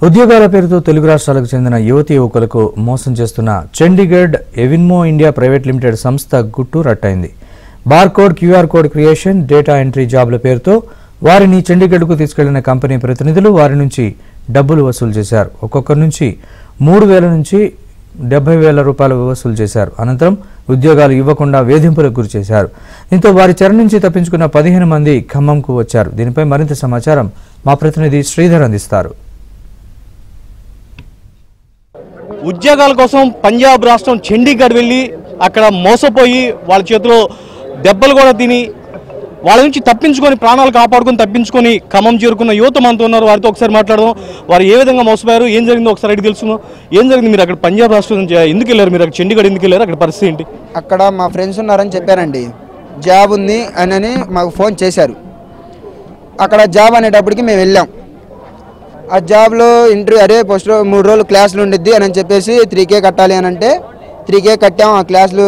ఉద్యోగాల పేరుతో తెలుగు రాష్ట్రాలకు చెందిన యువతి యువకులకు మోసం చేస్తున్న Chandigarh Evinmo India private limited సంస్థ గుట్టు రట్టయింది. Barcode, QR code creation, data entry జాబ్ల పేరుతో వారిని చండీగఢ్కు తీసుకెళ్లిన కంపెనీ ప్రతినిధులు వారి నుంచి డబ్బులు వసూలు చేశారు. ఒక్కొక్కరి నుంచి 3,000 నుంచి 70,000 రూపాయలు వసూలు చేశారు. అనంతరం ఉద్యోగాలు ఇవ్వకుండా వేధింపులకు గురి చేశారు. దీంతో వారి చెర నుంచి తప్పించుకున్న 15 మంది ఖమ్మంకు వచ్చారు. దీనిపై మరింత సమాచారం మా ప్రతినిధి శ్రీధర్ అందిస్తారు. ఉద్యోగాల కోసం పంజాబ్ రాష్ట్రం చండీగఢ్ వెళ్ళి అక్కడ మోసపోయి వాళ్ళ చేతిలో దెబ్బలు కూడా తిని వాళ్ళ నుంచి తప్పించుకొని ప్రాణాలు కాపాడుకొని తప్పించుకొని ఖమ్మం చేరుకున్న యువత మనతో ఉన్నారు. వారితో ఒకసారి మాట్లాడదాం. వారు ఏ విధంగా మోసపోయారు, ఏం జరిగిందో ఒకసారి అడిగి తెలుసుకుందాం. ఏం జరిగింది? మీరు అక్కడ పంజాబ్ రాష్ట్రం నుంచి ఎందుకు వెళ్ళారు? మీరు అక్కడ చండీగఢ్ ఎందుకు వెళ్ళారు? అక్కడ పరిస్థితి ఏంటి? అక్కడ మా ఫ్రెండ్స్ ఉన్నారని చెప్పారండి. జాబ్ ఉంది అని మాకు ఫోన్ చేశారు. అక్కడ జాబ్ అనేటప్పటికి మేము వెళ్ళాం. ఆ జాబ్లో ఇంటర్వ్యూ అరే ఫస్ట్ 3 రోజులు క్లాసులు ఉండిద్ది అని చెప్పేసి 3K కట్టాలి అని అంటే 3K కట్టాము. ఆ క్లాసులు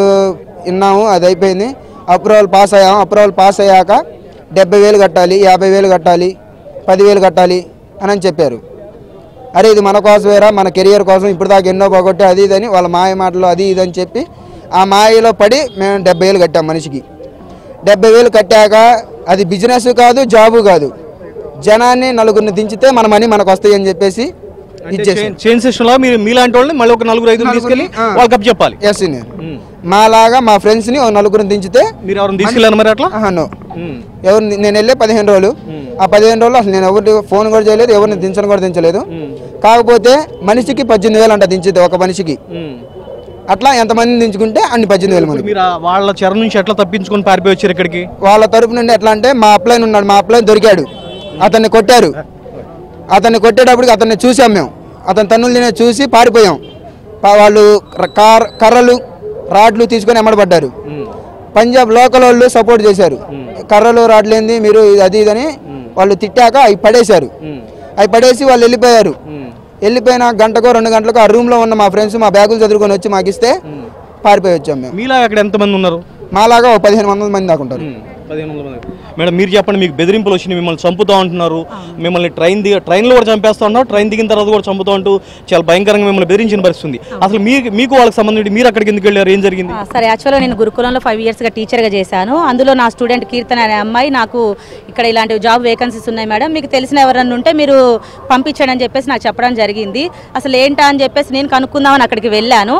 విన్నాము, అది అయిపోయింది. అప్రూవల్ పాస్ అయ్యాము. అప్రూవల్ పాస్ అయ్యాక 70,000 కట్టాలి, 50,000 కట్టాలి, 10,000 కట్టాలి అని చెప్పారు. అరే ఇది మన కోసమేరా, మన కెరియర్ కోసం ఇప్పుడు దాకా ఎన్నో పోగొట్టి అది ఇదని వాళ్ళ మాయ మాటలు అది ఇదని చెప్పి ఆ మాయలో పడి మేము 70,000 కట్టాం. మనిషికి 70,000 కట్టాక అది బిజినెస్ కాదు, జాబు కాదు. జనాన్ని నలుగురిని దించితే మన మనీ మనకు వస్తాయి అని చెప్పేసి మీలాంటి వాళ్ళని మళ్ళీ ఒక 4-5 తీసుకెళ్ళి వాళ్ళకి అప్ చెప్పాలి. ఎస్, మాలాగా మా ఫ్రెండ్స్ ని 4 దించితే మీరు ఎవరిని తీసుకెళ్ళారు మరి అట్లా? ఎవరు నేను వెళ్ళే 15 రోజులు. ఆ 15 రోజులు అసలు నేను ఎవరి ఫోన్ కూడా చేయలేదు, ఎవరిని దించను కూడా దించలేదు. కాకపోతే మనిషికి 18,000 అంట దించితే ఒక మనిషికి. అట్లా ఎంతమంది దించుకుంటే అన్ని 18,000 మంది. మీరు వాళ్ళ చెర నుంచి ఎట్లా తప్పించుకొని పారిపోయి వచ్చారు ఇక్కడికి? వాళ్ళ తరపు నుండి ఎట్లా అంటే మా అప్లైన్ ఉన్నాడు, మా అప్లైన్ దొరికాడు. అతన్ని కొట్టారు. అతన్ని కొట్టేటప్పటికి అతన్ని చూసాం మేము. అతని తన్నులు తినే చూసి పారిపోయాం. వాళ్ళు కర్రలు రాడ్లు తీసుకొని ఎమ్మడబడ్డారు. పంజాబ్ లోకల్ వాళ్ళు సపోర్ట్ చేశారు. కర్రలు రాడ్లు ఏంది మీరు అది ఇదని వాళ్ళు తిట్టాక అవి పడేశారు. అవి పడేసి వాళ్ళు వెళ్ళిపోయారు. వెళ్ళిపోయిన గంటకో 2 గంటలకు ఆ రూమ్లో ఉన్న మా ఫ్రెండ్స్ మా బ్యాగులు చదువుకొని వచ్చి మాకు ఇస్తే పారిపోయి వచ్చాం మేము. మీలాగా అక్కడ ఎంతమంది ఉన్నారు? మాలాగా 1500 మంది దాకా ఉంటారు. 1500 మంది. మేడం మీరు చెప్పండి, మీకు బెదిరింపులు వచ్చినాయి, మిమ్మల్ని చంపుతా ఉంటున్నారు, మిమ్మల్ని ట్రైన్లో కూడా చంపేస్తా ఉన్నారు, ట్రైన్ దిగిన తర్వాత కూడా చంపుతా ఉంటూ చాలా భయంకరంగా మిమ్మల్ని బెదిరించిన పరిస్థితుంది. అసలు మీకు వాళ్ళకి సంబంధించి మీరు అక్కడికి ఎందుకు వెళ్ళారు? ఏం జరిగింది? సరే, యాక్చువల్గా నేను గురుకులంలో 5 ఇయర్స్గా టీచర్గా చేశాను. అందులో నా స్టూడెంట్ కీర్తన అనే అమ్మాయి నాకు ఇక్కడ ఇలాంటి జాబ్ వేకెన్సీస్ ఉన్నాయి మేడం, మీకు తెలిసిన ఎవరన్నా ఉంటే మీరు పంపించండి అని చెప్పేసి నాకు చెప్పడం జరిగింది. అసలు ఏంటా అని చెప్పేసి నేను కనుక్కుందామని అక్కడికి వెళ్ళాను.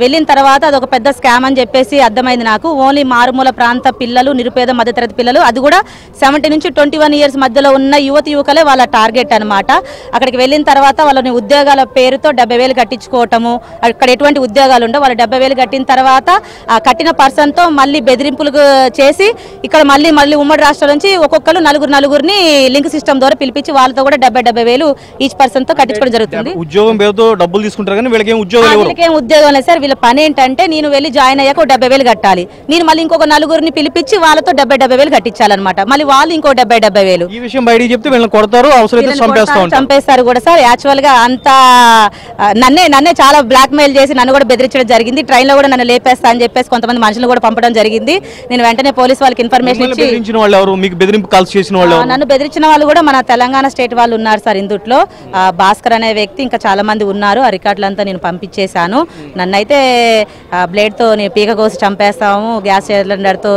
వెళ్ళిన తర్వాత అదొక పెద్ద స్కామ్ అని చెప్పేసి అర్థమైంది నాకు. ఓన్లీ మారుమూల ప్రాంత పిల్లలు, నిరుపేద మధ్యతరగతి పిల్లలు, అది కూడా 17 నుంచి 21 ఇయర్స్ మధ్యలో ఉన్న యువకులే వాళ్ళ టార్గెట్ అనమాట. అక్కడికి వెళ్ళిన తర్వాత వాళ్ళని ఉద్యోగాల పేరుతో 70,000 కట్టించుకోవటము. అక్కడ ఎటువంటి ఉద్యోగాలు ఉండవు. వాళ్ళు 70,000 కట్టిన తర్వాత ఆ కట్టిన పర్సన్తో మళ్ళీ బెదిరింపులు చేసి ఇక్కడ మళ్ళీ ఉమ్మడి రాష్ట్రం నుంచి ఒక్కొక్కరు నలుగురిని లింక్ సిస్టమ్ ద్వారా పిలిపించి వాళ్ళతో కూడా 70,000 ఈచ్ పర్సన్ తో కట్టించుకోవడం జరుగుతుంది. ఉద్యోగం పేరుతో డబ్బులు తీసుకుంటారు కానీ వీళ్ళకేం ఉద్యోగం లేదు సార్. వీళ్ళ పని ఏంటంటే నేను వెళ్ళి జాయిన్ అయ్యాక 70,000 కట్టాలి, నేను మళ్ళీ ఇంకొక 4 పిలిపించి వాళ్ళతో 70,000 కట్టించాలన్నమాట. మళ్ళీ వాళ్ళు ఇంకో 70,000. ఈ విషయం బయటికి చెప్తే వీళ్ళని కొడతారు, అవసరమైతే చంపేస్తారు కూడా సార్. యాక్చువల్ గా అంతా నన్నే చాలా బ్లాక్ మెయిల్ చేసి నన్ను కూడా బెదిరించడం జరిగింది. ట్రైన్ లో కూడా నన్ను లేపేస్తా అని చెప్పేసి కొంతమంది మనుషులు కూడా పంపడం జరిగింది. నేను వెంటనే పోలీస్ వాళ్ళకి ఇన్ఫర్మేషన్ ఇచ్చి నన్ను బెదిరించిన వాళ్ళు కూడా మన తెలంగాణ స్టేట్ వాళ్ళు ఉన్నారు సార్. ఇందుట్లో భాస్కర్ అనే వ్యక్తి ఇంకా చాలా మంది ఉన్నారు. ఆ రికార్డులంతా నేను పంపించేశాను. నన్నైతే బ్లేడ్ తో పీక కోసి చంపేస్తాము, గ్యాస్ సిలిండర్ తో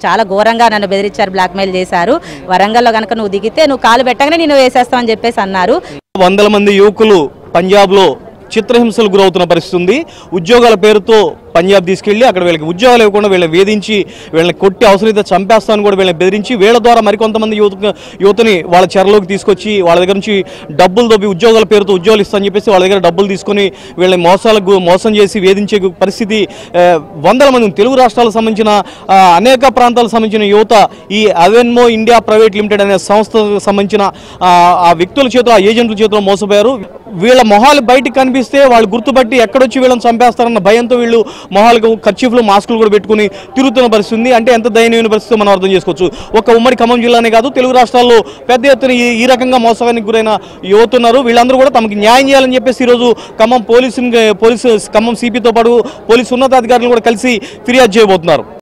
చాలా ఘోరంగా నన్ను బెదిరించారు, బ్లాక్ మెయిల్ చేశారు. వరంగల్లో కనుక నువ్వు దిగితే నువ్వు కాలు పెట్టగానే నేను వేసేస్తామని చెప్పేసి అన్నారు. 100 మంది యువకులు పంజాబ్ లో చిత్రహింసలు గురవుతున్న పరిస్థితి ఉంది. ఉద్యోగాల పేరుతో పంజాబ్ తీసుకెళ్లి అక్కడ వీళ్ళకి ఉద్యోగాలు ఇవ్వకుండా వీళ్ళని వేధించి వీళ్ళని కొట్టి అవసరమైతే చంపేస్తాను కూడా వీళ్ళని బెదిరించి వీళ్ళ ద్వారా మరికొంతమంది యువతని వాళ్ళ చెరలోకి తీసుకొచ్చి వాళ్ళ దగ్గర నుంచి డబ్బులు దొబ్బి ఉద్యోగాల పేరుతో ఉద్యోగాలు ఇస్తామని చెప్పేసి వాళ్ళ దగ్గర డబ్బులు తీసుకొని వీళ్ళని మోసం చేసి వేధించే పరిస్థితి 100 మంది తెలుగు రాష్ట్రాలకు సంబంధించిన అనేక ప్రాంతాలకు సంబంధించిన యువత ఈ ఎవిన్మో ఇండియా ప్రైవేట్ లిమిటెడ్ అనే సంస్థకు సంబంధించిన ఆ వ్యక్తుల చేతిలో, ఆ ఏజెంట్ల చేతిలో మోసపోయారు. వీళ్ళ మొహాలు బయటకు కనిపిస్తే వాళ్ళు గుర్తుపట్టి ఎక్కడొచ్చి వీళ్ళని చంపేస్తారన్న భయంతో వీళ్ళు మొహాలకు కర్చీఫ్లు, మాస్కులు కూడా పెట్టుకుని తిరుగుతున్న పరిస్థితి. అంటే ఎంత దయనీయమైన పరిస్థితి మనం అర్థం చేసుకోవచ్చు. ఒక ఉమ్మడి ఖమ్మం జిల్లానే కాదు, తెలుగు రాష్ట్రాల్లో పెద్ద ఎత్తున ఈ రకంగా మోసానికి గురైన యువతున్నారు. వీళ్ళందరూ కూడా తమకు న్యాయం చేయాలని చెప్పేసి ఈరోజు ఖమ్మం ఖమ్మం సిపితో పాటు పోలీసు ఉన్నతాధికారులు కూడా కలిసి ఫిర్యాదు చేయబోతున్నారు.